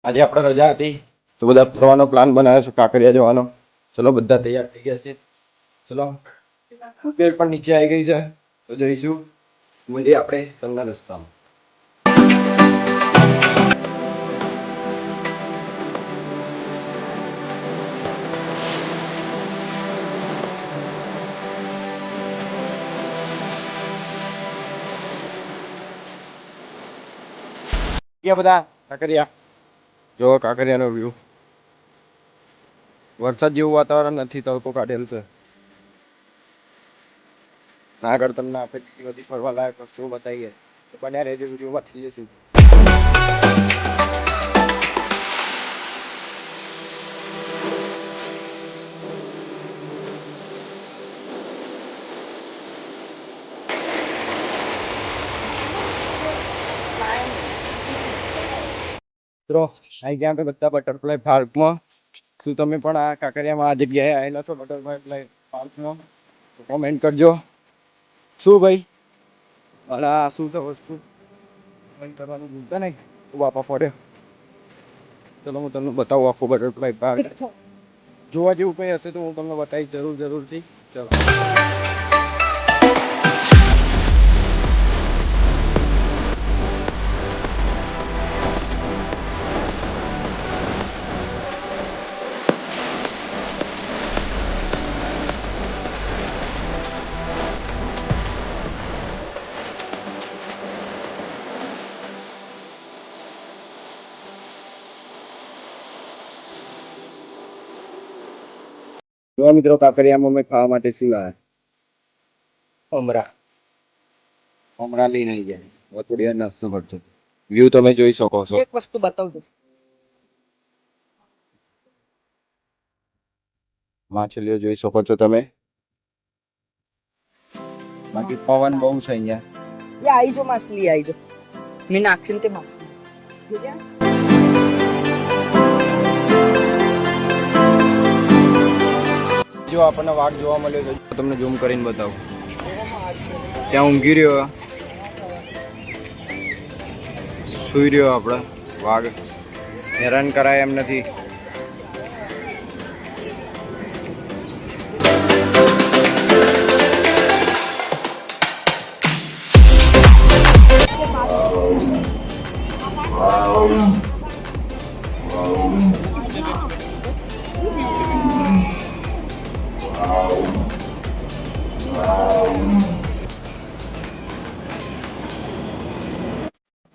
આજે આપણે રજા હતી તો બધા ફરવાનો પ્લાન બનાવ્યો છે કાંકરિયા જવાનો. ચલો બધા તૈયાર થઈ ગયા છે. ચલો ઉબેર પણ નીચે આવી ગઈ છે તો જઈશું. મળીએ આપણે તમને રસ્તામાં. ક્યાં બધા કાંકરિયા જો કાંકરિયાનો વ્યૂ. વરસાદ જેવું વાતાવરણ નથી, તડકો કાઢેલું છે. આગળ તમને આપણે કેટલી બધી ફરવા લાયક વસ્તુઓ બતાવીએ તો બન્યા રહેજો, વિડીયોમાં થઈ જશું. મિત્રો અહીં ગયા આપણે બધા બટરફ્લાય પાર્કમાં. શું તમે પણ આ કાંકરિયામાં આ જગ્યાએ આવેલા છો બટરફ્લાય પાર્કમાં? કોમેન્ટ કરજો. શું ભાઈ અને આ શું છે વસ્તુ કોમેન્ટ કરવાનું ભૂલતા નહીં. બાપા પડે. ચલો હું તમને બતાવું આખું બટરફ્લાય પાર્ક. જોવા જેવું કંઈ હશે તો હું તમને બતાવીશ જરૂરથી. ચલો જો મિત્રો કાંકરિયામાં અમે ખાવા માટે શું લાવ્યા? મમરા લઈને આવી ગયા. હવે થોડી વાર નાસ્તો કરજો. વ્યૂ તમે જોઈ શકો છો. એક વસ્તુ બતાવજો. માછલીઓ જોઈ શકો છો તમે. બાકી પવન બહુ છે અહીંયા. એ આઈ જો માછલી આઈ જો. મેં નાખ્યું ને તે માછલી. જો આપણને વાઘ જોવા મળ્યો છે, તમને ઝૂમ કરીને બતાવું. ત્યાં ઊંઘી રહ્યો, સુઈ રહ્યો આપણે વાઘ. હેરાન કરાય એમ નથી.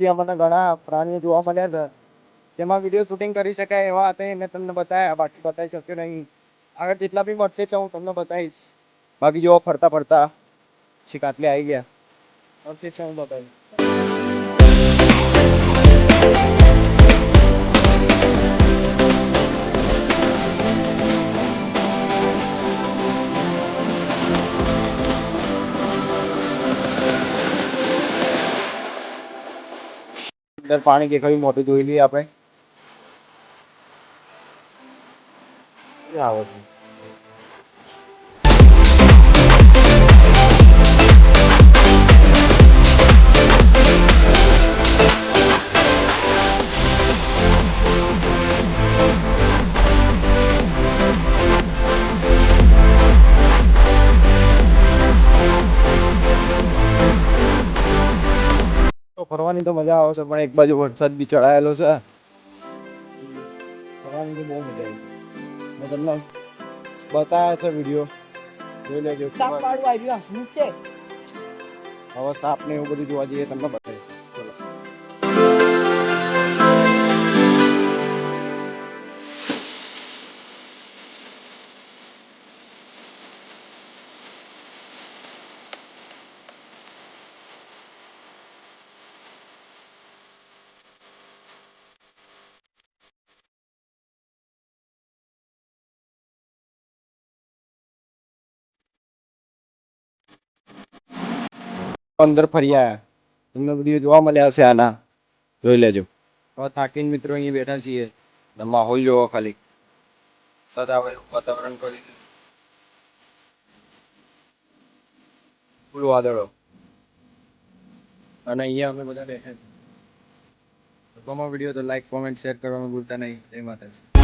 અમને ઘણા પ્રાણીઓ જોવા મળ્યા છે. તેમાં વિડીયો શૂટિંગ કરી શકાય એવા હતા, મેં તમને બતાવ્યા. બાકી બતાવી શક્યો નહીં. આગળ જેટલા બી મળશે તો હું તમને બતાવીશ. બાકી જો ફરતા ફરતા છેક આટલે આવી ગયા. મળશે તો હું બતાવીશ. અંદર પાણી દેખાયું મોટું જોઈ લઈએ આપણે. આવે છે. તો ફરવાની તો મજા આવે છે, પણ એક બાજુ વરસાદ બી ચડાયેલો છે. ફરવાની તો બહુ મજા આવી. મેં તમને બતાવ્યા છે વિડીયો જોઈ લેજો. સાપ વાળું આવ્યું હસમુખ છે. હવે સાપ ને એવું બધું જોવા જઈએ તમને બતાવીશ. ચલો અંદર ફરી આવ્યા. તમને વિડીયો જોવા મળ્યા હશે આના, જોઈ લેજો. હવે થાકીને મિત્રો અહીંયા બેઠા છીએ. માહોલ જોવો ખાલી. સદાવેલું વાતાવરણ કરી દીધું. ફૂલ વાદળો. અને અહીંયા અમે બધા બેઠા છીએ. ગમો વિડીયો તો લાઈક કોમેન્ટ શેર કરવાનું ભૂલતા નહીં. જય માતાજી.